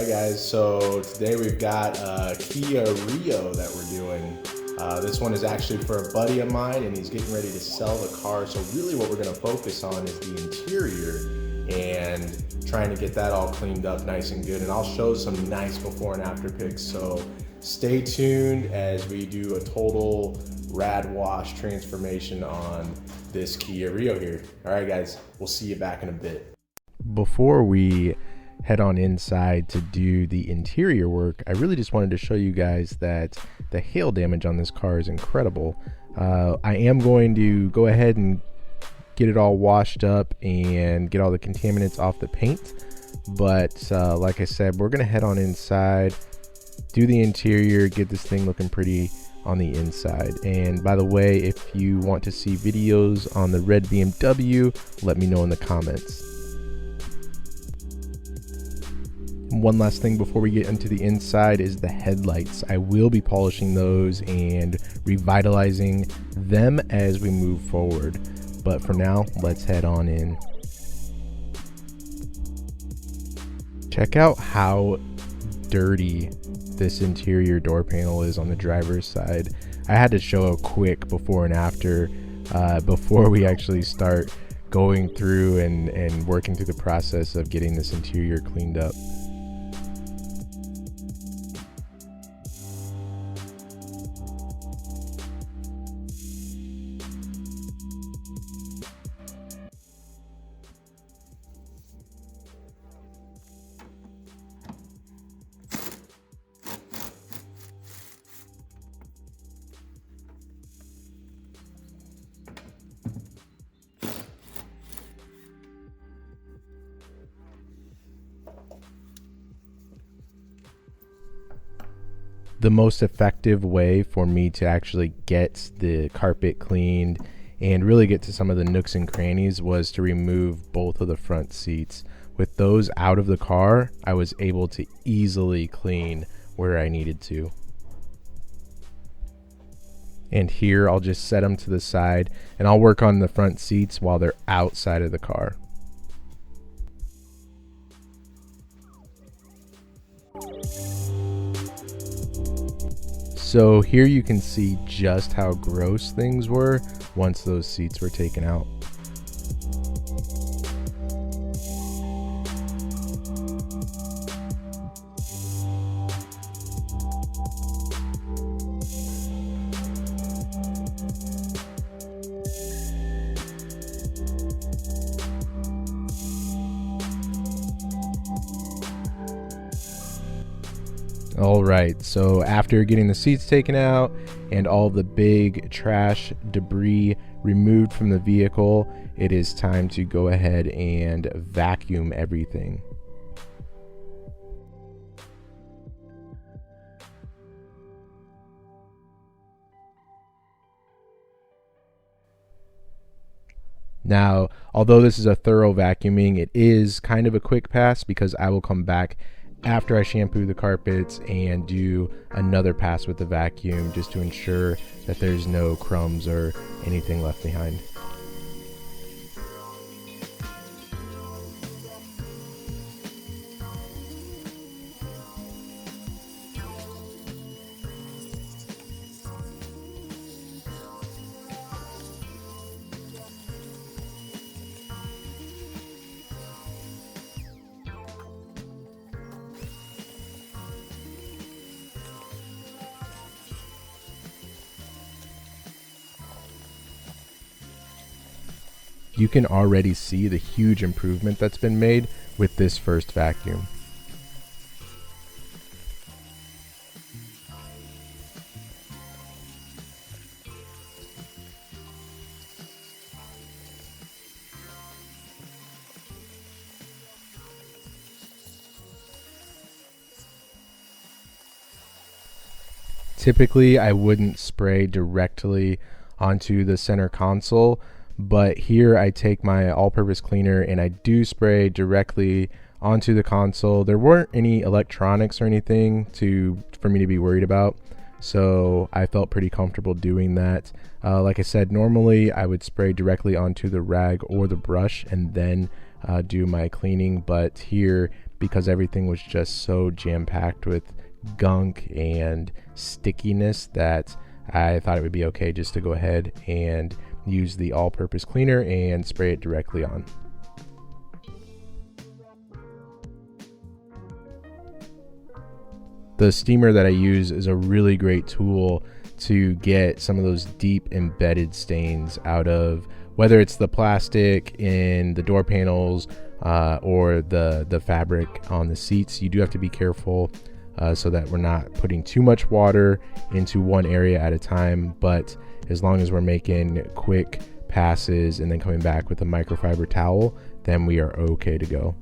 Alright guys, so today we've got a Kia Rio that we're doing. This one is actually for a buddy of mine and he's getting ready to sell the car. So really what we're going to focus on is the interior and trying to get that all cleaned up nice and good. And I'll show some nice before and after pics. So stay tuned as we do a total Rad Wash transformation on this Kia Rio here. Alright guys, we'll see you back in a bit. Before we head on inside to do the interior work, I really just wanted to show you guys that the hail damage on this car is incredible. I am going to go ahead and get it all washed up and get all the contaminants off the paint, but like I said, we're gonna head on inside, do the interior, get this thing looking pretty on the inside. And by the way, if you want to see videos on the red BMW, let me know in the comments. One last thing before we get into the inside is the headlights. I will be polishing those and revitalizing them as we move forward. But for now, let's head on in. Check out how dirty this interior door panel is on the driver's side. I had to show a quick before and after before we actually start going through and working through the process of getting this interior cleaned up. The most effective way for me to actually get the carpet cleaned and really get to some of the nooks and crannies was to remove both of the front seats. With those out of the car, I was able to easily clean where I needed to. And here I'll just set them to the side and I'll work on the front seats while they're outside of the car. So here you can see just how gross things were once those seats were taken out. All right, so after getting the seats taken out and all the big trash debris removed from the vehicle, it is time to go ahead and vacuum everything. Now, although this is a thorough vacuuming, it is kind of a quick pass because I will come back after I shampoo the carpets and do another pass with the vacuum just to ensure that there's no crumbs or anything left behind. You can already see the huge improvement that's been made with this first vacuum. Typically, I wouldn't spray directly onto the center console, but here I take my all-purpose cleaner and I do spray directly onto the console. There weren't any electronics or anything for me to be worried about, so I felt pretty comfortable doing that. Like I said, normally I would spray directly onto the rag or the brush and then do my cleaning, but here, because everything was just so jam-packed with gunk and stickiness that I thought it would be okay just to go ahead and use the all-purpose cleaner and spray it directly on. The steamer that I use is a really great tool to get some of those deep embedded stains out of, whether it's the plastic in the door panels or the fabric on the seats. You do have to be careful so that we're not putting too much water into one area at a time, but as long as we're making quick passes and then coming back with a microfiber towel, then we are okay to go.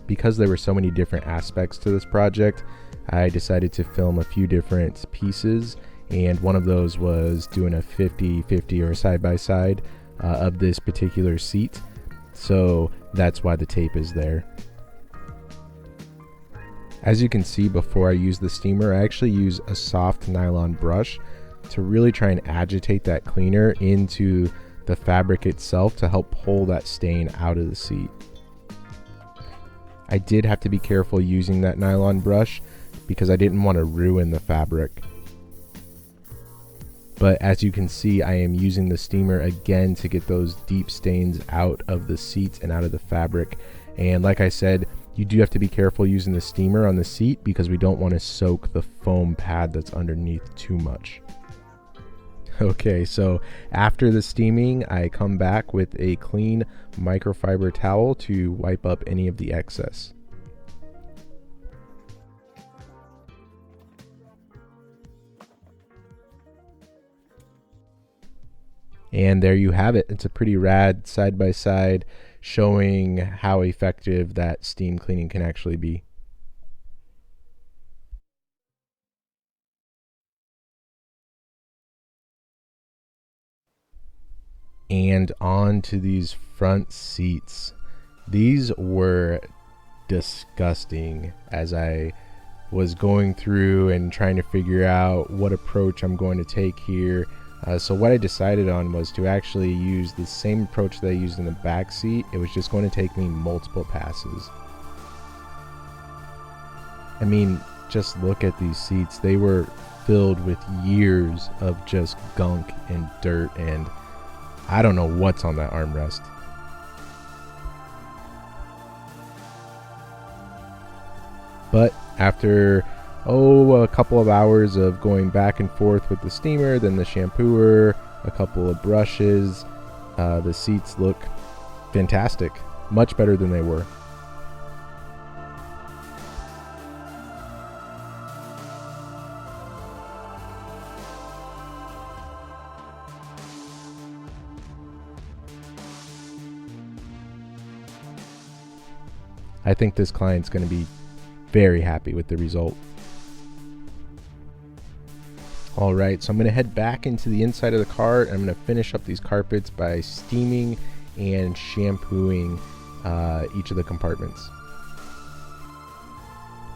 Because there were so many different aspects to this project, I decided to film a few different pieces, and one of those was doing a 50-50 or side-by-side of this particular seat, so that's why the tape is there. As you can see, before I use the steamer, I actually use a soft nylon brush to really try and agitate that cleaner into the fabric itself to help pull that stain out of the seat. I did have to be careful using that nylon brush because I didn't want to ruin the fabric. But as you can see, I am using the steamer again to get those deep stains out of the seats and out of the fabric. And like I said, you do have to be careful using the steamer on the seat because we don't want to soak the foam pad that's underneath too much. Okay, so after the steaming, I come back with a clean microfiber towel to wipe up any of the excess. And there you have it. It's a pretty rad side-by-side showing how effective that steam cleaning can actually be. And on to these front seats. These were disgusting as I was going through and trying to figure out what approach I'm going to take here. So what I decided on was to actually use the same approach that I used in the back seat. It was just going to take me multiple passes. I mean, just look at these seats. They were filled with years of just gunk and dirt, and I don't know what's on that armrest. But after a couple of hours of going back and forth with the steamer, then the shampooer, a couple of brushes, the seats look fantastic, much better than they were. I think this client's going to be very happy with the result. All right, so I'm going to head back into the inside of the car, and I'm going to finish up these carpets by steaming and shampooing each of the compartments.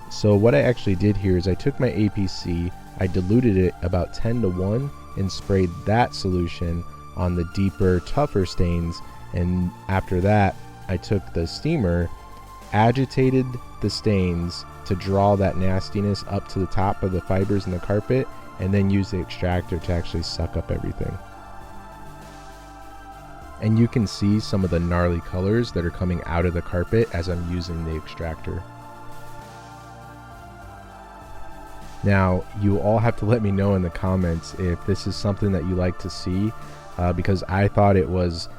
So what I actually did here is I took my APC, I diluted it about 10-1 and sprayed that solution on the deeper, tougher stains, and after that I took the steamer, agitated the stains to draw that nastiness up to the top of the fibers in the carpet, and then use the extractor to actually suck up everything. And you can see some of the gnarly colors that are coming out of the carpet as I'm using the extractor. Now, you all have to let me know in the comments if this is something that you like to see, because I thought it was,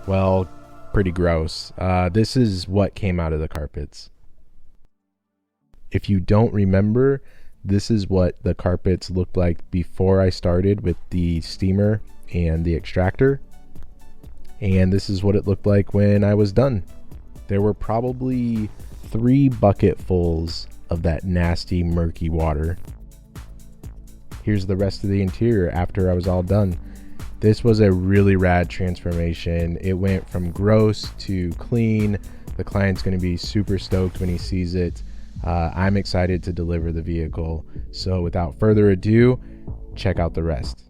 well, pretty gross. This is what came out of the carpets. If you don't remember, this is what the carpets looked like before I started with the steamer and the extractor. And this is what it looked like when I was done. There were probably 3 bucketfuls of that nasty, murky water. Here's the rest of the interior after I was all done. This was a really rad transformation. It went from gross to clean. The client's going to be super stoked when he sees it. I'm excited to deliver the vehicle. So without further ado, check out the rest.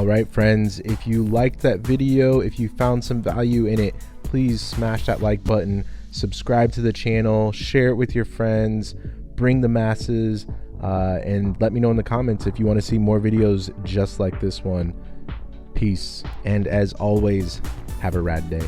All right, friends, if you liked that video, if you found some value in it, please smash that like button, subscribe to the channel, share it with your friends, bring the masses, and let me know in the comments if you want to see more videos just like this one. Peace, and as always, have a rad day.